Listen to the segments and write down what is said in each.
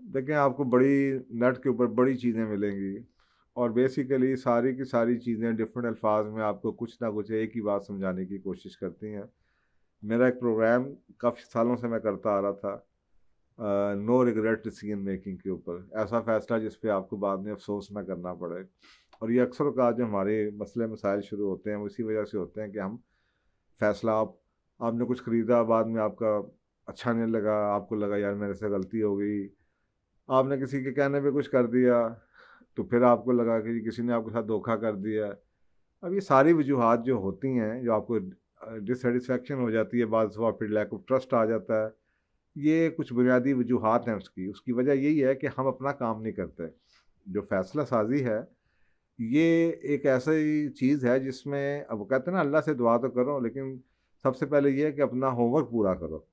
देखें, आपको बड़ी नेट के ऊपर बड़ी चीज़ें मिलेंगी, और बेसिकली सारी की सारी चीज़ें डिफरेंट अल्फाज में आपको कुछ ना कुछ एक ही बात समझाने की कोशिश करती हैं। मेरा एक प्रोग्राम काफ़ी सालों से मैं करता आ रहा था, नो रिग्रेट डिसीजन मेकिंग के ऊपर, ऐसा फैसला जिस पे आपको बाद में अफसोस ना करना पड़े। और ये अक्सर का जो हमारे मसले मसाइल शुरू होते हैं वो इसी वजह से होते हैं कि हम फैसला आपने कुछ ख़रीदा, बाद में आपका अच्छा नहीं लगा, आपको लगा यार मेरे से गलती हो गई, आपने किसी के कहने पे कुछ कर दिया, तो फिर आपको लगा कि किसी ने आपके साथ धोखा कर दिया। अब ये सारी वजूहात जो होती हैं, जो आपको डिससेटिस्फेक्शन हो जाती है, बाद में फिर लैक ऑफ ट्रस्ट आ जाता है, ये कुछ बुनियादी वजूहात हैं उसकी। उसकी वजह यही है कि हम अपना काम नहीं करते। जो फैसला साजी है, ये एक ऐसी चीज़ है जिसमें, अब वो कहते हैं ना, अल्लाह से दुआ तो करो, लेकिन सबसे पहले ये है कि अपना होमवर्क पूरा करो।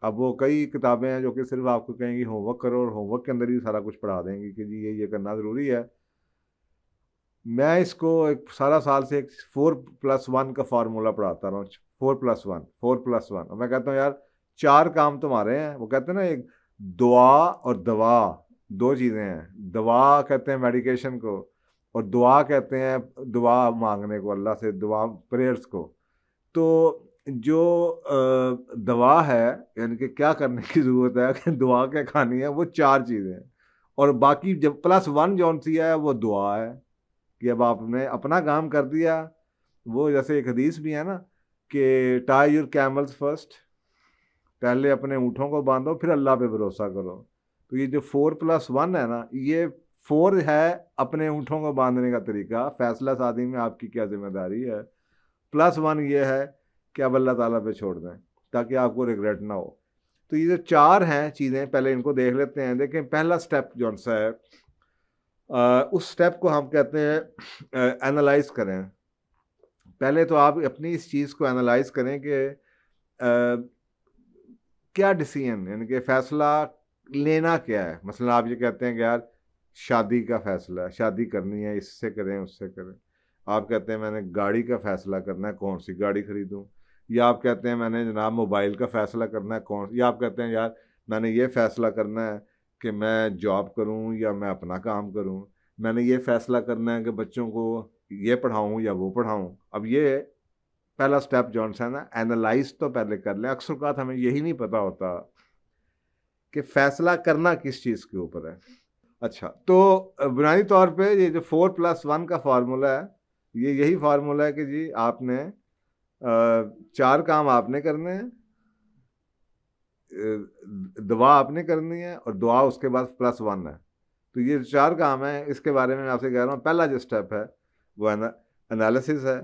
अब वो कई किताबें हैं जो कि सिर्फ आपको कहेंगी होमवर्क करो, और होमवर्क के अंदर ही सारा कुछ पढ़ा देंगी कि जी ये करना ज़रूरी है। मैं इसको एक सारा साल से एक 4+1 का फार्मूला पढ़ाता रहा हूँ। 4+1, 4+1, और मैं कहता हूँ यार, चार काम तुम्हारे हैं। वो कहते हैं ना, एक दुआ और दवा, दो चीज़ें हैं। दवा कहते हैं मेडिकेशन को, और दुआ कहते हैं दुआ मांगने को, अल्लाह से दुआ, प्रेयर्स को। तो जो दवा है, यानी कि क्या करने की ज़रूरत है कि दुआ क्या खानी है, वो चार चीज़ें हैं। और बाकी जब +1 जौन सी है वो दुआ है, कि अब आपने अपना काम कर दिया। वो जैसे एक हदीस भी है ना, कि टाई योर कैमल्स फर्स्ट, पहले अपने ऊँटों को बांधो फिर अल्लाह पे भरोसा करो। तो ये जो 4+1 है ना, ये 4 है अपने ऊँटों को बांधने का तरीका, फैसला सादी में आपकी क्या जिम्मेदारी है। +1 ये है कि अब अल्लाह ताला पे छोड़ दें, ताकि आपको रिग्रेट ना हो। तो ये जो चार हैं चीज़ें, पहले इनको देख लेते हैं। देखें, पहला स्टेप जौन सा है, उस स्टेप को हम कहते हैं एनालाइज करें। पहले तो आप अपनी इस चीज़ को एनालाइज करें कि क्या डिसीजन, यानी कि फ़ैसला लेना क्या है। मसलन आप ये कहते हैं कि यार शादी का फ़ैसला है, शादी करनी है, इससे करें उससे करें। आप कहते हैं मैंने गाड़ी का फ़ैसला करना है, कौन सी गाड़ी खरीदूं। या आप कहते हैं मैंने जनाब मोबाइल का फ़ैसला करना है, कौन। या आप कहते हैं यार मैंने ये फ़ैसला करना है कि मैं जॉब करूं या मैं अपना काम करूं। मैंने ये फ़ैसला करना है कि बच्चों को ये पढ़ाऊं या वो पढ़ाऊं। अब ये पहला स्टेप जॉन सा है ना, एनालाइज तो पहले कर लें। अक्सर बात हमें यही नहीं पता होता कि फैसला करना किस चीज़ के ऊपर है। अच्छा, तो बुनियादी तौर पे ये जो 4+1 का फार्मूला है, ये यही फार्मूला है कि जी आपने चार काम आपने करने हैं, दुआ आपने करनी है, और दुआ उसके बाद +1 है। तो ये चार काम है, इसके बारे में मैं आपसे कह रहा हूँ। पहला जो स्टेप है वो एनालिसिस है।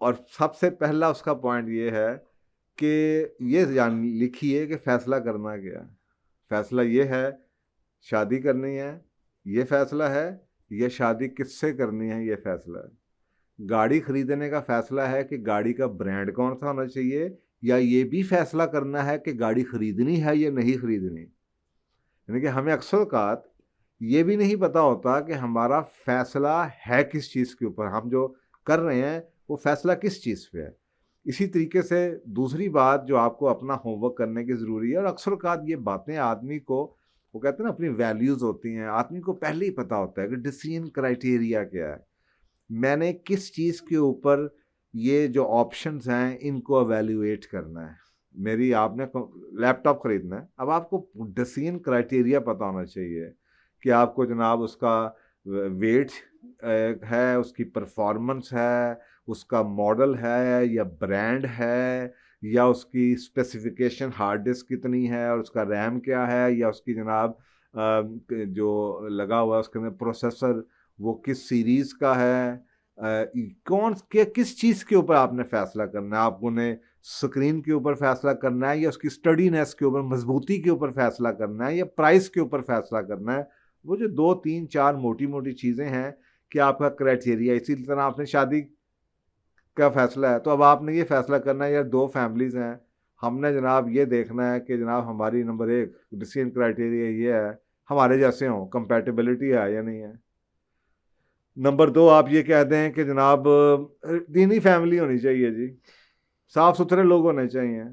और सबसे पहला उसका पॉइंट ये है कि ये जान लिखिए कि फैसला करना क्या है। फैसला ये है शादी करनी है, ये फैसला है। ये शादी किससे करनी है, ये फैसला है। गाड़ी खरीदने का फैसला है कि गाड़ी का ब्रांड कौन सा होना चाहिए, या ये भी फैसला करना है कि गाड़ी खरीदनी है या नहीं खरीदनी। यानी कि हमें अक्सर औकात ये भी नहीं पता होता कि हमारा फैसला है किस चीज़ के ऊपर, हम जो कर रहे हैं वो फैसला किस चीज़ पे है। इसी तरीके से दूसरी बात जो आपको अपना होमवर्क करने की ज़रूरी है, और अक्सर औकात ये बातें आदमी को, वो कहते हैं ना अपनी वैल्यूज़ होती हैं, आदमी को पहले ही पता होता है कि डिसीजन क्राइटेरिया क्या है। मैंने किस चीज़ के ऊपर ये जो ऑप्शंस हैं इनको एवेल्युएट करना है। मेरी आपने लैपटॉप खरीदना है, अब आपको डिसीजन क्राइटेरिया पता होना चाहिए कि आपको जनाब उसका वेट है, उसकी परफॉर्मेंस है, उसका मॉडल है या ब्रांड है, या उसकी स्पेसिफिकेशन हार्ड डिस्क कितनी है, और उसका रैम क्या है, या उसकी जनाब जो लगा हुआ है उसके अंदर प्रोसेसर वो किस सीरीज़ का है। कौन के किस चीज़ के ऊपर आपने फ़ैसला करना है। आपको ने स्क्रीन के ऊपर फ़ैसला करना है, या उसकी स्टडीनेस के ऊपर, मजबूती के ऊपर फ़ैसला करना है, या प्राइस के ऊपर फ़ैसला करना है। वो जो 2 3 4 मोटी मोटी चीज़ें हैं कि आपका क्राइटेरिया। इसी तरह आपने शादी का फ़ैसला है, तो अब आपने ये फ़ैसला करना है यार, दो फैमिलीज़ हैं, हमने जनाब ये देखना है कि जनाब हमारी नंबर एक डिसीजन क्राइटेरिया ये है, हमारे जैसे हों, कंपैटिबिलिटी है या नहीं है। नंबर दो, आप ये कह दें कि जनाब दीनी फैमिली होनी चाहिए जी, साफ सुथरे लोग होने चाहिए।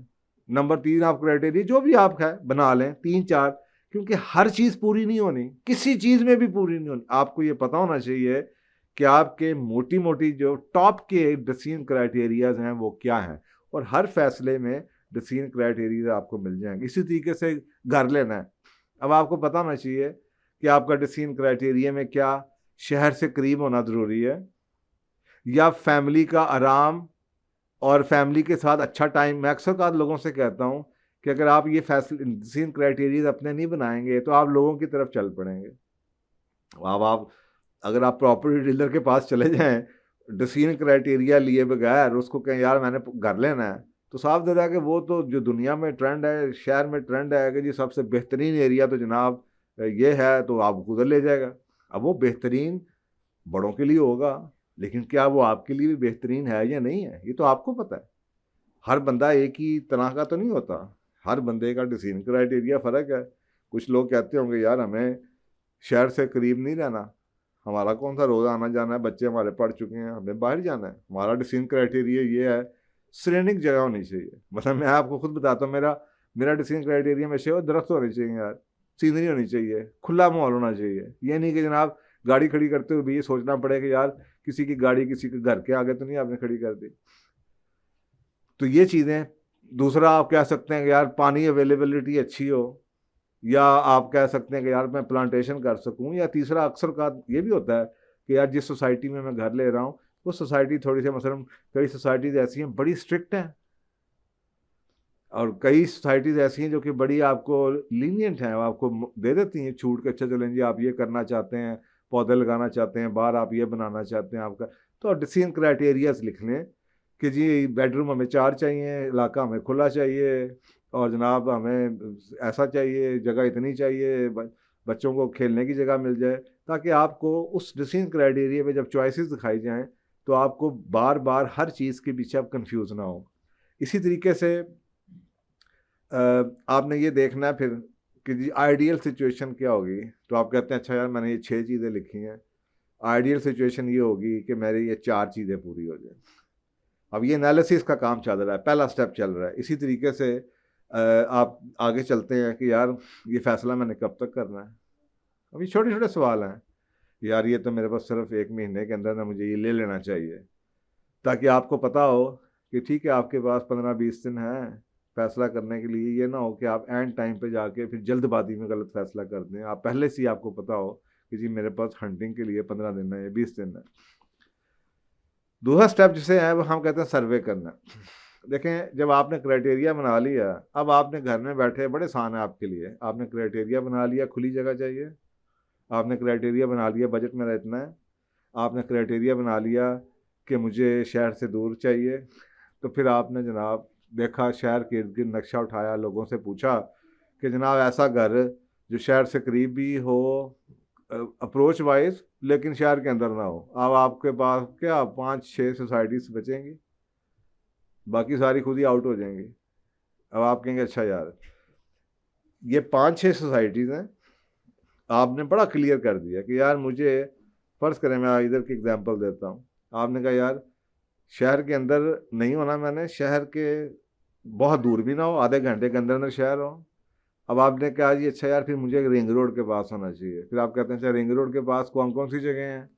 नंबर तीन, आप क्राइटेरिया जो भी आप है बना लें 3 4, क्योंकि हर चीज़ पूरी नहीं होनी, किसी चीज़ में भी पूरी नहीं होनी। आपको ये पता होना चाहिए कि आपके मोटी मोटी जो टॉप के डिसीजन क्राइटेरियाज हैं वो क्या हैं, और हर फैसले में डिसीजन क्राइटेरिया आपको मिल जाएंगे। इसी तरीके से घर लेना है, अब आपको पता होना चाहिए कि आपका डिसीजन क्राइटेरिया में क्या शहर से करीब होना ज़रूरी है, या फैमिली का आराम और फैमिली के साथ अच्छा टाइम। मैं अक्सर का लोगों से कहता हूँ कि अगर आप ये फैसले डिसीजन क्राइटेरिया अपने नहीं बनाएंगे तो आप लोगों की तरफ चल पड़ेंगे। अब आप अगर आप प्रॉपर्टी डीलर के पास चले जाएं डिसीजन क्राइटेरिया लिए बगैर, उसको कहें यार मैंने घर लेना है, तो साफ दे रहा है कि वो तो जो दुनिया में ट्रेंड है, शहर में ट्रेंड है कि जी सबसे बेहतरीन एरिया तो जनाब ये है, तो आप उधर ले जाएगा। अब वो बेहतरीन बड़ों के लिए होगा, लेकिन क्या वो आपके लिए भी बेहतरीन है या नहीं है, ये तो आपको पता है। हर बंदा एक ही तरह का तो नहीं होता, हर बंदे का डिसीजन क्राइटेरिया फ़र्क है। कुछ लोग कहते होंगे यार हमें शहर से करीब नहीं रहना, हमारा कौन सा रोज़ आना जाना है, बच्चे हमारे पढ़ चुके हैं, हमें बाहर जाना है। हमारा डिसीजन क्राइटेरिया ये है, सीनिक जगह होनी चाहिए। मतलब मैं आपको खुद बताता हूँ, मेरा मेरा डिसीजन क्राइटेरिया में से दरख्त होने चाहिए यार, सीनरी होनी चाहिए, खुला माहौल होना चाहिए। ये नहीं कि जनाब गाड़ी खड़ी करते हुए भी ये सोचना पड़े कि यार किसी की गाड़ी किसी के घर के आगे तो नहीं आपने खड़ी कर दी। तो ये चीज़ें। दूसरा आप कह सकते हैं कि यार पानी अवेलेबिलिटी अच्छी हो, या आप कह सकते हैं कि यार मैं प्लांटेशन कर सकूं, या तीसरा अक्सर का ये भी होता है कि यार जिस सोसाइटी में मैं घर ले रहा हूँ वो सोसाइटी थोड़ी सी, मसलन कई सोसाइटीज़ ऐसी हैं बड़ी स्ट्रिक्ट हैं, और कई सोसाइटीज़ ऐसी हैं जो कि बड़ी आपको लीनियंट हैं, आपको दे देती हैं छूट के, अच्छा चलें जी आप ये करना चाहते हैं, पौधे लगाना चाहते हैं, बाहर आप ये बनाना चाहते हैं आपका, तो आप डिसीजन क्राइटेरियाज लिख लें कि जी बेडरूम हमें 4 चाहिए, इलाका हमें खुला चाहिए, और जनाब हमें ऐसा चाहिए, जगह इतनी चाहिए, बच्चों को खेलने की जगह मिल जाए, ताकि आपको उस डिसीजन क्राइटेरिया में जब चॉइसेस दिखाई जाएं तो आपको बार बार हर चीज़ के पीछे आप कंफ्यूज ना हो। इसी तरीके से आपने ये देखना है फिर कि जी आइडियल सिचुएशन क्या होगी। तो आप कहते हैं अच्छा यार मैंने ये 6 चीज़ें लिखी हैं, आइडियल सिचुएशन ये होगी कि मेरी ये 4 चीज़ें पूरी हो जाए। अब ये एनालिसिस का काम चल रहा है, पहला स्टेप चल रहा है। इसी तरीके से आप आगे चलते हैं कि यार ये फैसला मैंने कब तक करना है। अभी छोटे छोटे सवाल हैं, यार ये तो मेरे पास सिर्फ 1 महीने के अंदर ना मुझे ये ले लेना चाहिए, ताकि आपको पता हो कि ठीक है आपके पास 15-20 दिन हैं फैसला करने के लिए। ये ना हो कि आप एंड टाइम पे जाके फिर जल्दबाजी में गलत फैसला कर दें। आप पहले से ही आपको पता हो कि जी मेरे पास हंटिंग के लिए 15 दिन है या 20 दिन है। दूसरा स्टेप जिसे है वो हम कहते हैं सर्वे करना। देखें जब आपने क्राइटेरिया बना लिया, अब आपने घर में बैठे, बड़े आसान है आपके लिए, आपने क्राइटेरिया बना लिया खुली जगह चाहिए, आपने क्राइटेरिया बना लिया बजट मेरा इतना है, आपने क्राइटेरिया बना लिया कि मुझे शहर से दूर चाहिए, तो फिर आपने जनाब देखा शहर के इर्द गिर्द नक्शा उठाया, लोगों से पूछा कि जनाब ऐसा घर जो शहर से करीब भी हो अप्रोच वाइज, लेकिन शहर के अंदर ना हो। अब आपके पास क्या 5-6 सोसाइटीज बचेंगी, बाकी सारी खुद ही आउट हो जाएंगी। अब आप कहेंगे अच्छा यार ये 5-6 सोसाइटीज़ हैं, आपने बड़ा क्लियर कर दिया कि यार मुझे, फ़र्ज़ करें मैं इधर की एग्जांपल देता हूँ, आपने कहा यार शहर के अंदर नहीं होना, मैंने शहर के बहुत दूर भी ना हो, आधे घंटे के अंदर अंदर शहर हो। अब आपने कहा जी अच्छा यार फिर मुझे रिंग रोड के पास होना चाहिए। फिर आप कहते हैं अच्छा रिंग रोड के पास कौन कौन सी जगह हैं,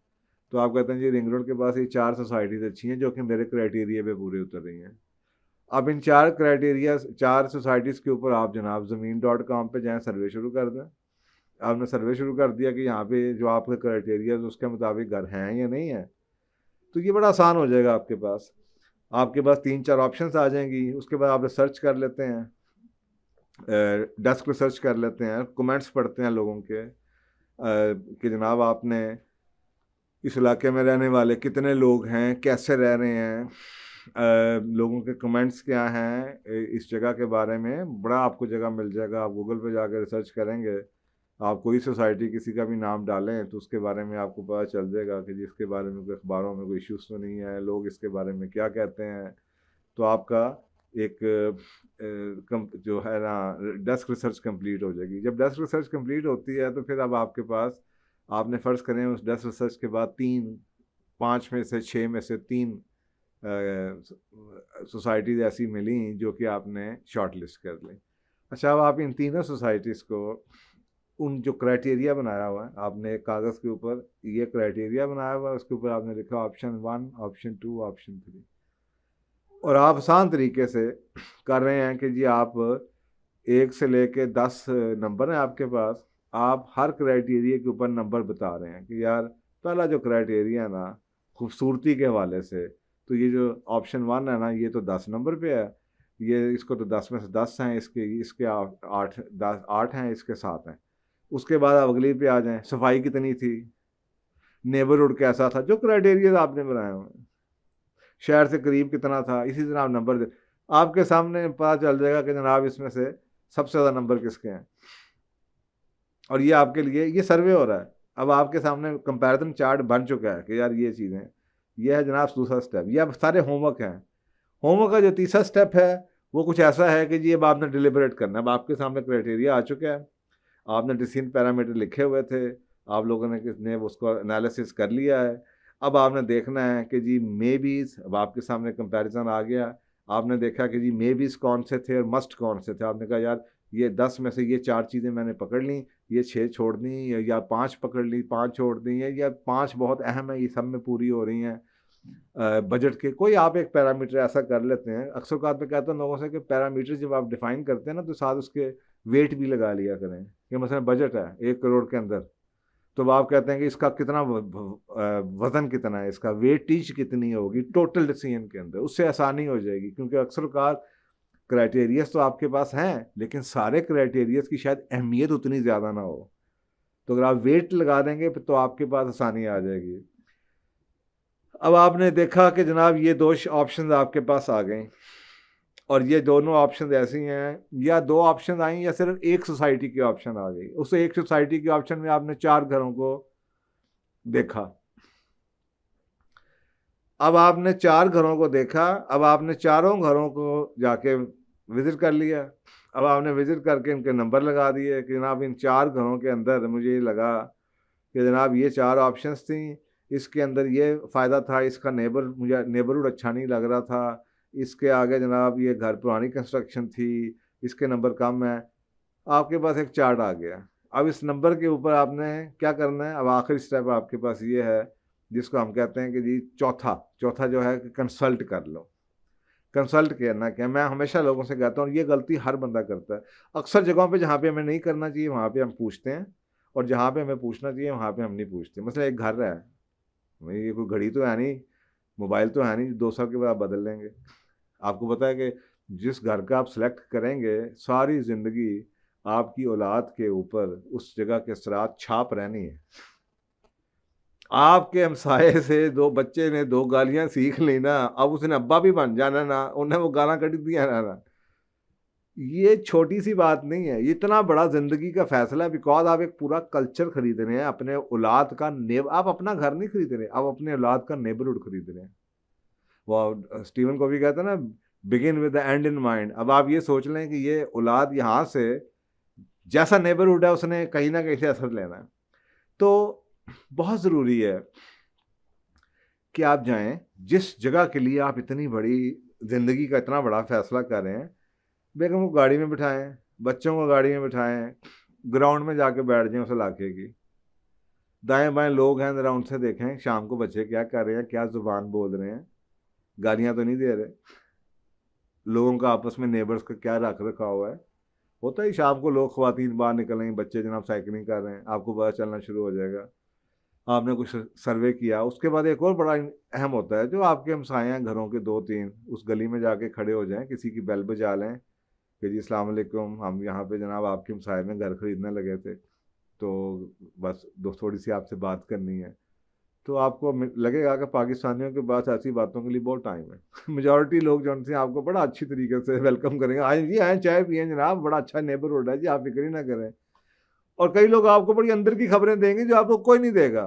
तो आप कहते हैं जी रिंग रोड के पास ये 4 सोसाइटीज़ अच्छी हैं जो कि मेरे क्राइटेरिया पे पूरे उतर रही हैं। अब इन 4 क्राइटेरिया 4 सोसाइटीज़ के ऊपर आप जनाब ज़मीन.com पे जाएँ, सर्वे शुरू कर दें। आपने सर्वे शुरू कर दिया कि यहाँ पे जो आपके क्राइटेरिया उसके मुताबिक घर हैं या नहीं है, तो ये बड़ा आसान हो जाएगा आपके पास। आपके पास 3-4 ऑप्शंस आ जाएंगी। उसके बाद आप रिसर्च कर लेते हैं, डेस्क रिसर्च कर लेते हैं, कमेंट्स पढ़ते हैं लोगों के कि जनाब आपने इस इलाके में रहने वाले कितने लोग हैं, कैसे रह रहे हैं, लोगों के कमेंट्स क्या हैं इस जगह के बारे में। बड़ा आपको जगह मिल जाएगा, आप गूगल पे जाकर रिसर्च करेंगे, आप कोई सोसाइटी किसी का भी नाम डालें तो उसके बारे में आपको पता चल जाएगा कि जिसके बारे में कोई अखबारों में कोई इश्यूज़ तो नहीं है, लोग इसके बारे में क्या कहते हैं। तो आपका एक जो है ना डेस्क रिसर्च कंप्लीट हो जाएगी। जब डेस्क रिसर्च कंप्लीट होती है तो फिर अब आपके पास, आपने फ़र्ज़ करें उस डेस्क रिसर्च के बाद 5 में से 6 में से 3 सोसाइटीज़ ऐसी मिली जो कि आपने शॉर्ट लिस्ट कर ली। अच्छा अब आप इन तीनों सोसाइटीज़ को उन जो क्राइटेरिया बनाया हुआ है आपने एक कागज़ के ऊपर, ये क्राइटेरिया बनाया हुआ है, उसके ऊपर आपने लिखा ऑप्शन 1, ऑप्शन 2, ऑप्शन 3, और आप आसान तरीके से कर रहे हैं कि जी आप 1 से लेके 10 नंबर हैं आपके पास, आप हर क्राइटेरिया के ऊपर नंबर बता रहे हैं कि यार पहला जो क्राइटेरिया है ना खूबसूरती के हवाले से, तो ये जो ऑप्शन 1 है ना ये तो 10 नंबर पे है, ये इसको तो 10 में से 10 हैं, इसके 8 हैं, इसके 7 हैं। उसके बाद आप अगली पे आ जाएं, सफाई कितनी थी, नेबरहुड कैसा था, जो क्राइटेरिया आपने बनाए हुए हैं, शहर से करीब कितना था, इसी तरह आप नंबर दे, आपके सामने पता चल जाएगा कि जनाब इसमें से सबसे ज़्यादा नंबर किसके हैं। और ये आपके लिए ये सर्वे हो रहा है, अब आपके सामने कंपैरिजन चार्ट बन चुका है कि यार ये चीज़ें, ये है जनाब दूसरा स्टेप। ये अब सारे होमवर्क हैं। होमवर्क का जो तीसरा स्टेप है वो कुछ ऐसा है कि जी अब आपने डिलिबरेट करना है। अब आपके सामने क्राइटेरिया आ चुका है, आपने डिसीजन पैरामीटर लिखे हुए थे, आप लोगों ने उसको एनालिसिस कर लिया है। अब आपने देखना है कि जी मे बीज, अब आपके सामने कंपैरिजन आ गया, आपने देखा कि जी मे बीज कौन से थे और मस्ट कौन से थे। आपने कहा यार ये 10 में से ये 4 चीज़ें मैंने पकड़ ली, ये 6 छोड़ दी, या 5 पकड़ ली, 5 छोड़ दी है, या 5 बहुत अहम है, ये सब में पूरी हो रही हैं बजट के। कोई आप एक पैरामीटर ऐसा कर लेते हैं। अक्सर बात मैं कहता हूँ लोगों से कि पैरामीटर जब आप डिफाइन करते हैं ना तो साथ उसके वेट भी लगा लिया करें कि मसलन बजट है 1 करोड़ के अंदर, तो आप कहते हैं कि इसका कितना वज़न कितना है, इसका वेटेज कितनी होगी टोटल डिसीजन के अंदर, उससे आसानी हो जाएगी। क्योंकि अक्सर कार क्राइटेरियस तो आपके पास हैं लेकिन सारे क्राइटेरियस की शायद अहमियत उतनी ज़्यादा ना हो, तो अगर आप वेट लगा देंगे तो आपके पास आसानी आ जाएगी। अब आपने देखा कि जनाब ये 2 ऑप्शन आपके पास आ गए, और ये दोनों ऑप्शन ऐसी हैं, या 2 ऑप्शन आई या सिर्फ एक सोसाइटी की ऑप्शन आ गई। उस एक सोसाइटी की ऑप्शन में आपने 4 घरों को देखा। अब आपने 4 घरों को देखा, अब आपने चारों घरों को जाके विज़िट कर लिया। अब आपने विज़िट करके इनके नंबर लगा दिए कि जनाब इन 4 घरों के अंदर मुझे लगा कि जनाब ये 4 ऑप्शंस थी, इसके अंदर ये फ़ायदा था, इसका मुझे नेबरहुड अच्छा नहीं लग रहा था, इसके आगे जनाब ये घर पुरानी कंस्ट्रक्शन थी, इसके नंबर कम है। आपके पास एक चार्ट आ गया। अब इस नंबर के ऊपर आपने क्या करना है, अब आखिरी स्टेप आपके पास ये है जिसको हम कहते हैं कि जी चौथा जो है कि कंसल्ट कर लो। कंसल्ट करना क्या, मैं हमेशा लोगों से कहता हूँ ये गलती हर बंदा करता है। अक्सर जगहों पे जहाँ पे हमें नहीं करना चाहिए वहाँ पे हम पूछते हैं, और जहाँ पे हमें पूछना चाहिए वहाँ पे हम नहीं पूछते। मतलब एक घर है, भाई ये कोई घड़ी तो है नहीं, मोबाइल तो है नहीं 2 साल के बाद आप बदल लेंगे। आपको पता है कि जिस घर का आप सेलेक्ट करेंगे सारी ज़िंदगी आपकी औलाद के ऊपर उस जगह के असरात छाप रहनी है। आपके हमसाये से 2 बच्चे ने 2 गालियां सीख ली ना, अब उसने अब्बा भी बन जाना ना, उन्हें वो गाना कट दिया ना, ये छोटी सी बात नहीं है, ये इतना बड़ा ज़िंदगी का फैसला है। बिकॉज आप एक पूरा कल्चर खरीद रहे हैं, अपने औलाद का आप अपना घर नहीं खरीद रहे, आप अपने औलाद का नेबरहुड खरीद रहे हैं। वो स्टीवन कोवी कहता है ना, begin with the and in mind. अब आप ये सोच लें कि ये औलाद यहाँ से जैसा नेबरहुड है उसने कहीं ना कहीं से असर लेना है। तो बहुत ज़रूरी है कि आप जाएं जिस जगह के लिए आप इतनी बड़ी ज़िंदगी का इतना बड़ा फैसला कर रहे हैं, बेगम को गाड़ी में बिठाएं, बच्चों को गाड़ी में बिठाएं, ग्राउंड में जाके बैठ जाएं उस इलाके की, दाएं बाएं लोग हैं ज़रा उनसे देखें शाम को बच्चे क्या कर रहे हैं, क्या ज़ुबान बोल रहे हैं, गालियाँ तो नहीं दे रहे, लोगों का आपस में नेबर्स का क्या रख रखा हुआ है। होता ही शाम को लोग ख़वातीन बाहर निकलेंगे, बच्चे जनाब साइकिलिंग कर रहे हैं, आपको पता चलना शुरू हो जाएगा। आपने कुछ सर्वे किया, उसके बाद एक और बड़ा अहम होता है, जो आपके हमसाए हैं घरों के 2-3 उस गली में जाके खड़े हो जाएं, किसी की बेल बजा लें कि जी अस्सलाम वालेकुम, हम यहाँ पे जनाब आपके हमसाए में घर ख़रीदने लगे थे, तो बस थोड़ी सी आपसे बात करनी है। तो आपको लगेगा कि पाकिस्तानियों के पास ऐसी बातों के लिए बहुत टाइम है। मेजॉरिटी लोग जो उनसे आपको बड़ा अच्छी तरीके से वेलकम करेंगे, आए जी आए चाय पिए जनाब, बड़ा अच्छा नेबरहुड है जी, आप फिक्र ही ना करें। और कई लोग आपको बड़ी अंदर की खबरें देंगे जो आपको कोई नहीं देगा,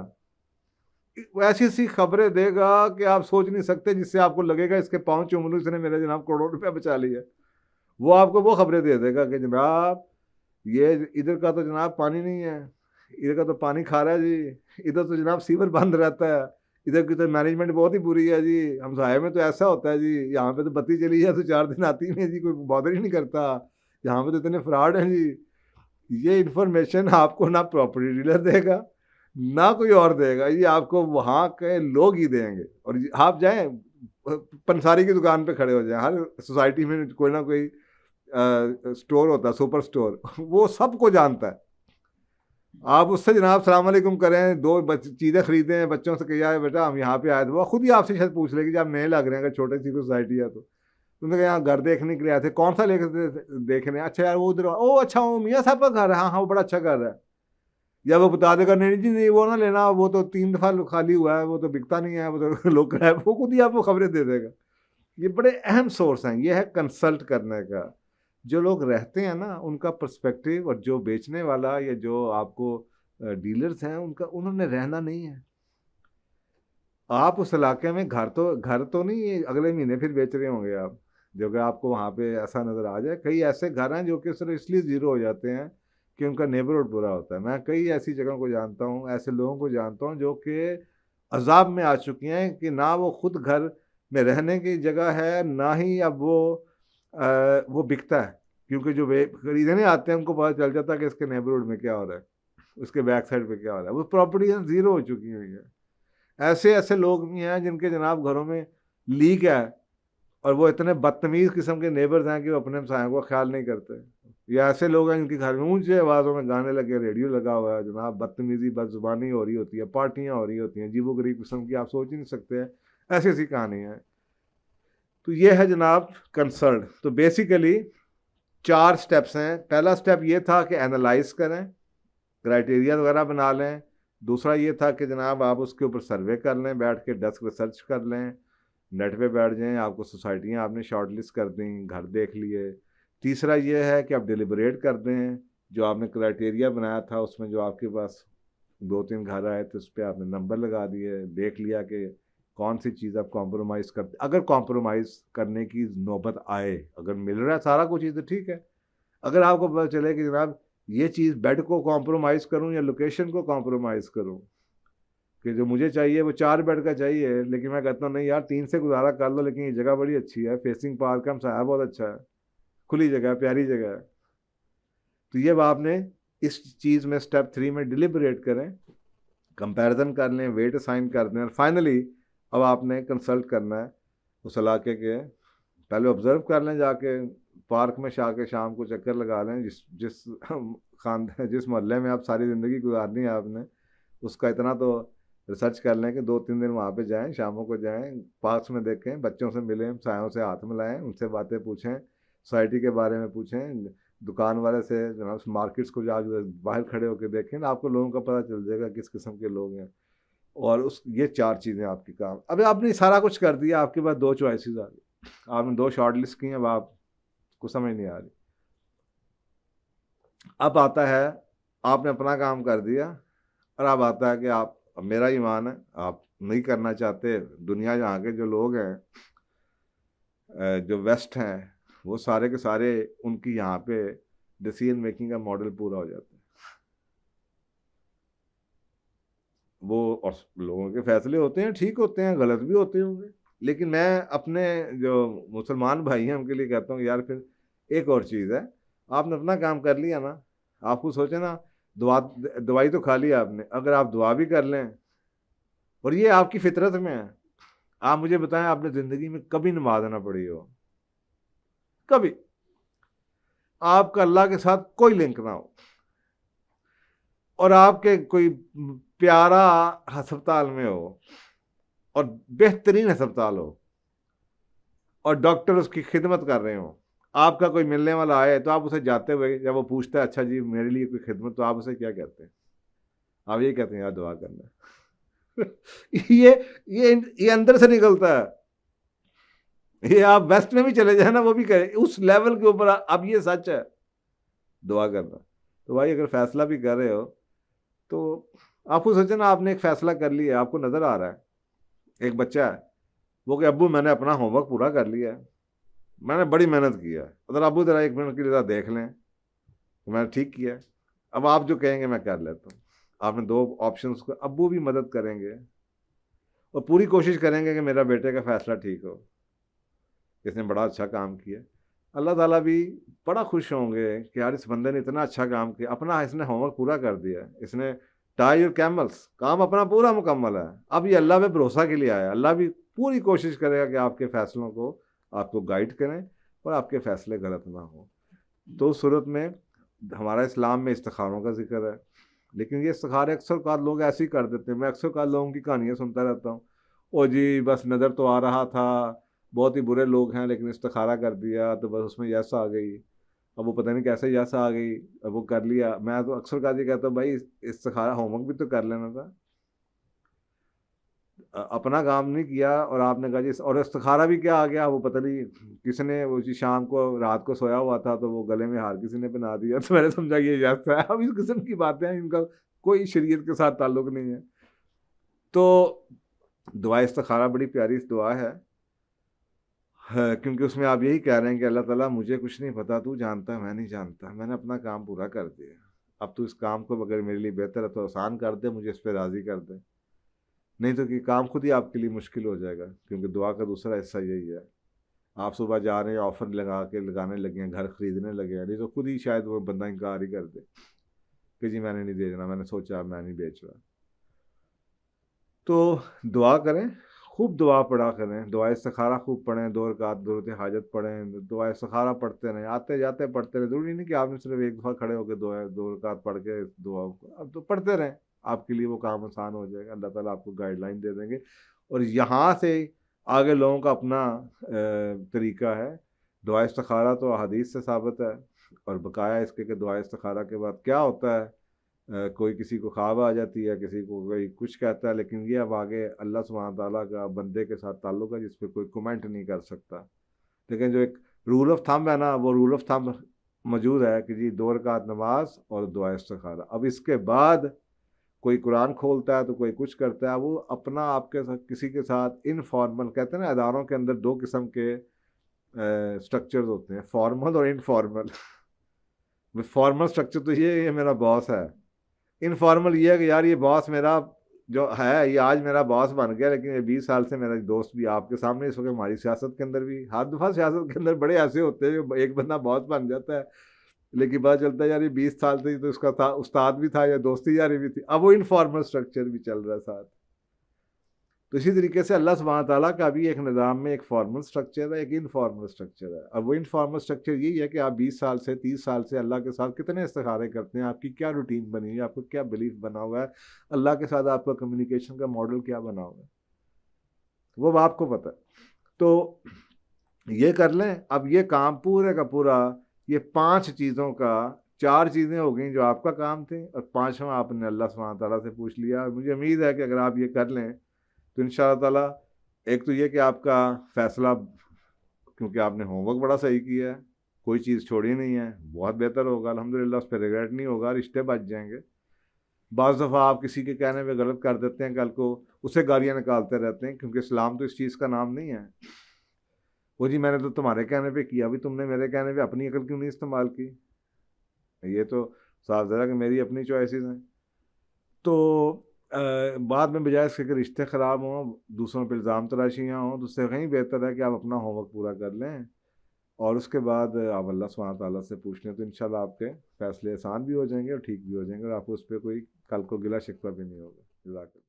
ऐसी ऐसी खबरें देगा कि आप सोच नहीं सकते, जिससे आपको लगेगा इसके पाँव चुमलू इसने मेरे जनाब करोड़ों रुपया बचा लिया। वो आपको वो खबरें दे देगा कि जनाब ये इधर का तो जनाब पानी नहीं है, इधर का तो पानी खा रहा है जी, इधर तो जनाब सीवर बंद रहता है, इधर की तो मैनेजमेंट बहुत ही बुरी है जी, हमसाये में तो ऐसा होता है जी, यहाँ पे तो बत्ती चली जाए तो 4 दिन आती नहीं है जी, कोई बॉदर ही नहीं करता, यहाँ पे तो इतने फ्रॉड हैं जी। ये इंफॉर्मेशन आपको ना प्रॉपर्टी डीलर देगा ना कोई और देगा, ये आपको वहाँ के लोग ही देंगे। और आप जाएं पंसारी की दुकान पे खड़े हो जाएं, हर सोसाइटी में कोई ना कोई स्टोर होता है, सुपर स्टोर, वो सबको जानता है। आप उससे जनाब सलाम अलैकुम करें, दो चीज़ें खरीदें, बच्चों से कहिए बेटा हम यहाँ पे आए थे, वो खुद ही आपसे शायद पूछ लेगी, जब आप नए लग रहे हैं, अगर छोटी सी सोसाइटी है तो तुमने कहा यहाँ घर देखने के लिए आए थे, कौन सा लेकर देखने, अच्छा यार वो उधर, ओ अच्छा वो मियाँ साहब का घर है, हाँ हाँ वो बड़ा अच्छा घर है। या वो बता देगा नहीं जी नहीं वो ना लेना, वो तो 3 दफ़ा खाली हुआ है, वो तो बिकता नहीं है, वो तो लोग है, वो खुद ही आपको खबरें दे देगा। ये बड़े अहम सोर्स हैं, ये है कंसल्ट करने का। जो लोग रहते हैं ना उनका पर्सपेक्टिव, और जो बेचने वाला या जो आपको डीलर्स हैं उनका, उन्होंने रहना नहीं है। आप उस इलाके में घर तो नहीं अगले महीने फिर बेच रहे होंगे आप, जो कि आपको वहाँ पे ऐसा नज़र आ जाए। कई ऐसे घर हैं जो कि सिर्फ इसलिए ज़ीरो हो जाते हैं कि उनका नेबरहुड बुरा होता है। मैं कई ऐसी जगहों को जानता हूँ, ऐसे लोगों को जानता हूँ जो कि अजाब में आ चुकी हैं कि ना वो खुद घर में रहने की जगह है, ना ही अब वो बिकता है। क्योंकि जो वे खरीदने आते हैं उनको पता चल जाता है कि इसके नेबरहुड में क्या हो रहा है, उसके बैक साइड पे क्या हो रहा है, वो प्रॉपर्टी ज़ीरो हो चुकी हुई है। ऐसे ऐसे लोग भी हैं जिनके जनाब घरों में लीक है, और वो इतने बदतमीज़ किस्म के नेबर्स हैं कि वो अपने हमसायों का ख्याल नहीं करते। या ऐसे लोग हैं जिनके घर में ऊंचे आवाज़ों में गाने लगे, रेडियो लगा हुआ है, जनाब बदतमीज़ी बदजुबानी हो रही होती है, पार्टियां हो रही होती हैं, अजीबो गरीब किस्म की, आप सोच ही नहीं सकते हैं, ऐसी ऐसी कहानी है। तो ये है जनाब कंसर्न। तो बेसिकली 4 स्टेप्स हैं। पहला स्टेप ये था कि एनालाइज करें, क्राइटेरिया वगैरह बना लें। दूसरा ये था कि जनाब आप उसके ऊपर सर्वे कर लें, बैठ के डेस्क रिसर्च कर लें, नेट पे बैठ जाएं, आपको सोसाइटियाँ आपने शॉर्ट लिस्ट कर दी, घर देख लिए। तीसरा ये है कि आप डिलिबरेट कर दें, जो आपने क्राइटेरिया बनाया था उसमें जो आपके पास 2-3 घर आए थे उस पर आपने नंबर लगा दिए, देख लिया कि कौन सी चीज़ आप कॉम्प्रोमाइज़ करते। अगर कॉम्प्रोमाइज़ करने की नौबत आए, अगर मिल रहा है सारा कुछ चीज़ तो ठीक है। अगर आपको पता चले कि जनाब ये चीज़ बेड को कॉम्प्रोमाइज़ करूं या लोकेशन को कॉम्प्रोमाइज़ करूं, कि जो मुझे चाहिए वो 4 बेड का चाहिए, लेकिन मैं कहता हूँ नहीं यार 3 से गुजारा कर लो, लेकिन ये जगह बड़ी अच्छी है, फेसिंग पार्क है, साया बहुत अच्छा है, खुली जगह है, प्यारी जगह है। तो ये आपने इस चीज़ में स्टेप 3 में डिलिबरेट करें, कंपैरिजन कर लें, वेट असाइन कर दें, और फाइनली अब आपने कंसल्ट करना है उस इलाके के। पहले ऑब्ज़र्व कर लें, जाके पार्क में जाके शाम को चक्कर लगा लें, जिस जिस जिस मोहल्ले में आप सारी ज़िंदगी गुजारनी है आपने, उसका इतना तो रिसर्च कर लें कि 2-3 दिन वहाँ पे जाएं, शामों को जाएं, पार्क्स में देखें, बच्चों से मिलें, सायों से हाथ मिलाएं, उनसे बातें पूछें, सोसाइटी के बारे में पूछें, दुकान वाले से जनाब मार्केट्स को जाकर बाहर खड़े होकर देखें, आपको लोगों का पता चल जाएगा किस किस्म के लोग हैं। और उस ये 4 चीज़ें आपकी काम। अब आपने सारा कुछ कर दिया, आपके पास 2 चॉइसेस आ गई, आपने 2 शॉर्ट लिस्ट की, अब आपको समझ नहीं आ रही। अब आता है आपने अपना काम कर दिया, और अब आता है कि आप, अब मेरा ईमान है आप नहीं करना चाहते, दुनिया जहाँ के जो लोग हैं जो वेस्ट हैं वो सारे के सारे, उनकी यहाँ पे डिसीजन मेकिंग का मॉडल पूरा हो जाता है। वो और लोगों के फैसले होते हैं, ठीक होते हैं, गलत भी होते होंगे, लेकिन मैं अपने जो मुसलमान भाई हैं उनके लिए कहता हूँ यार फिर एक और चीज़ है, आपने अपना काम कर लिया ना, आपको सोचे ना, दवाई तो खा ली आपने, अगर आप दुआ भी कर लें, और ये आपकी फितरत में है। आप मुझे बताएं आपने ज़िंदगी में कभी नमाज ना पढ़ी हो, कभी आपका अल्लाह के साथ कोई लिंक ना हो, और आपके कोई प्यारा अस्पताल में हो, और बेहतरीन अस्पताल हो, और डॉक्टर उसकी खिदमत कर रहे हो, आपका कोई मिलने वाला आए तो आप उसे जाते हुए जब वो पूछता है अच्छा जी मेरे लिए कोई खिदमत, तो आप उसे क्या कहते हैं? आप ये कहते हैं यार दुआ करना। ये ये अंदर से निकलता है। ये आप वेस्ट में भी चले जाए ना, वो भी कहे उस लेवल के ऊपर, अब ये सच है दुआ करना। तो भाई अगर फैसला भी कर रहे हो तो आपको सोचे ना, आपने एक फैसला कर लिया, आपको नज़र आ रहा है एक बच्चा है वो कि अब्बू मैंने अपना होमवर्क पूरा कर लिया है, मैंने बड़ी मेहनत किया है, अगर अब्बू ज़रा 1 मिनट के लिए देख लें तो मैंने ठीक किया है, अब आप जो कहेंगे मैं कर लेता हूँ। आपने 2 ऑप्शंस को, अब्बू भी मदद करेंगे और पूरी कोशिश करेंगे कि मेरा बेटे का फैसला ठीक हो, इसने बड़ा अच्छा काम किया, अल्लाह ताला भी बड़ा खुश होंगे कि यार इस बंदे ने इतना अच्छा काम किया, अपना इसने होमवर्क पूरा कर दिया है, इसने टाई और कैमल्स काम अपना पूरा मुकम्मल है। अब ये अल्लाह पे भरोसा के लिए आया, अल्लाह भी पूरी कोशिश करेगा कि आपके फैसलों को आपको गाइड करें और आपके फैसले गलत ना हो। तो उस सूरत में हमारा इस्लाम में इस्तिखारों का जिक्र है, लेकिन ये इस्तिखारे अक्सर का लोग ऐसे ही कर देते हैं। मैं अक्सर का लोगों की कहानियाँ सुनता रहता हूँ, ओ जी बस नज़र तो आ रहा था, बहुत ही बुरे लोग हैं लेकिन इस्तिखारा कर दिया तो बस उसमें यस आ गई, अब वो पता नहीं कैसे यस आ गई, अब वो कर लिया। मैं तो अक्सर का ये कहता हूँ भाई इस्तिखारा होमवर्क भी तो कर लेना था, अपना काम नहीं किया और आपने कहा जी, और इस्तिखारा भी क्या आ गया, वो पता नहीं किसने वो जी शाम को रात को सोया हुआ था तो वो गले में हार किसी ने पहना दिया, तो मैंने समझा ये यस है। अब इस किस्म की बातें हैं, इनका कोई शरीयत के साथ ताल्लुक नहीं है। तो दुआ इस्तिखारा बड़ी प्यारी दुआ है, क्योंकि उसमें आप यही कह रहे हैं कि अल्लाह ताला मुझे कुछ नहीं पता, तू जानता है, मैं नहीं जानता, मैंने अपना काम पूरा कर दिया, अब तू इस काम को अगर मेरे लिए बेहतर है तो आसान कर दे, मुझे इस पर राज़ी कर दे, नहीं तो कि काम खुद ही आपके लिए मुश्किल हो जाएगा। क्योंकि दुआ का दूसरा हिस्सा यही है, आप सुबह जा रहे हैं ऑफर लगाने लगे हैं, घर खरीदने लगे हैं, नहीं तो खुद ही शायद वो बंदा इनकार ही कर दे कि जी मैंने नहीं भेजना, मैंने सोचा मैं नहीं बेच रहा। तो दुआ करें, खूब दुआ पढ़ा करें, दुआ इस्तिखारा खूब पढ़ें, 2 रकात ज़रूरत हाजत पढ़ें, दुआ इस्तिखारा पढ़ते रहें, आते जाते पढ़ते रहें। ज़रूरी नहीं कि आपने सिर्फ एक दफ़ा खड़े होकर 2 रकात पढ़ के दुआ, अब तो पढ़ते रहें, आपके लिए वो काम आसान हो जाएगा, अल्लाह ताला आपको गाइडलाइन दे देंगे। और यहाँ से आगे लोगों का अपना तरीका है। दुआ इस्तिखारा तो हदीस से साबित है, और बकाया इसके कि दुआ इस्तिखारा के बाद क्या होता है, कोई किसी को ख्वाब आ जाती है, किसी को कोई कुछ कहता है, लेकिन ये अब आगे अल्लाह सुब्हान ताला का बंदे के साथ ताल्लुक है जिस पे कोई कमेंट नहीं कर सकता। लेकिन जो एक रूल ऑफ थंब है ना, वो रूल ऑफ थंब मौजूद है कि जी 2 रकात नमाज और दुआ इस्तिखारा। अब इसके बाद कोई कुरान खोलता है तो कोई कुछ करता है, वो अपना आपके साथ किसी के साथ इनफॉर्मल, कहते हैं ना अदारों के अंदर 2 किस्म के स्ट्रक्चर्स होते हैं, फॉर्मल और इनफॉर्मल। फॉर्मल स्ट्रक्चर तो ये मेरा बॉस है, इनफॉर्मल ये है कि यार ये बॉस मेरा जो है ये आज मेरा बॉस बन गया, लेकिन ये 20 साल से मेरा दोस्त भी आपके सामने। इस वक्त हमारी सियासत के अंदर भी हर दफ़ा सियासत के अंदर बड़े ऐसे होते हैं जो एक बंदा बॉस बन जाता है, लेकिन पता चलता है यार ये 20 साल से ही तो उसका था, उस्ताद भी था या दोस्ती यारी भी थी। अब वो इनफॉर्मल स्ट्रक्चर भी चल रहा है साथ। तो इसी तरीके से अल्लाह सुब्हान ताला का भी एक निज़ाम में एक फॉर्मल स्ट्रक्चर है, एक इनफॉर्मल स्ट्रक्चर है। अब वो इनफॉर्मल स्ट्रक्चर यही है कि आप 20 साल से 30 साल से अल्लाह के साथ कितने इस्तिखारे करते हैं, आपकी क्या रूटीन बनी है, आपको क्या बिलीफ बना हुआ है, अल्लाह के साथ आपका कम्युनिकेशन का मॉडल क्या बना हुआ है, वो आपको पता है। तो ये कर लें। अब ये काम पूरे का पूरा, ये 5 चीज़ों का, 4 चीज़ें हो गई जो आपका काम थे और 5वां आपने अल्लाह सुब्हान ताला से पूछ लिया। मुझे उम्मीद है कि अगर आप ये कर लें तो इंशाअल्लाह ताला, एक तो ये कि आपका फैसला, क्योंकि आपने होमवर्क बड़ा सही किया है, कोई चीज़ छोड़ी नहीं है, बहुत बेहतर होगा अल्हम्दुलिल्लाह, उस पर रिग्रेट नहीं होगा, रिश्ते बच जाएंगे। बाज़ दफ़ा आप किसी के कहने पे गलत कर देते हैं, कल को उसे गालियाँ निकालते रहते हैं, क्योंकि इस्लाम तो इस चीज़ का नाम नहीं है। वो जी मैंने तो तुम्हारे कहने पे किया, अभी तुमने मेरे कहने पे अपनी अकल क्यों नहीं इस्तेमाल की, ये तो साफ ज़रा कि मेरी अपनी चॉइसेस हैं। तो बाद में बजाय इसके कि रिश्ते ख़राब हों, दूसरों पर इल्ज़ाम तराशियाँ हों, तो उससे कहीं बेहतर है कि आप अपना होमवर्क पूरा कर लें और उसके बाद आप अल्लाह सुब्हान ताला से पूछ लें, तो इंशाल्लाह आपके फ़ैसले आसान भी हो जाएंगे और ठीक भी हो जाएंगे और आपको उस पर कोई कल को गिला शिकवा भी नहीं होगा। जज़ाकल्लाह।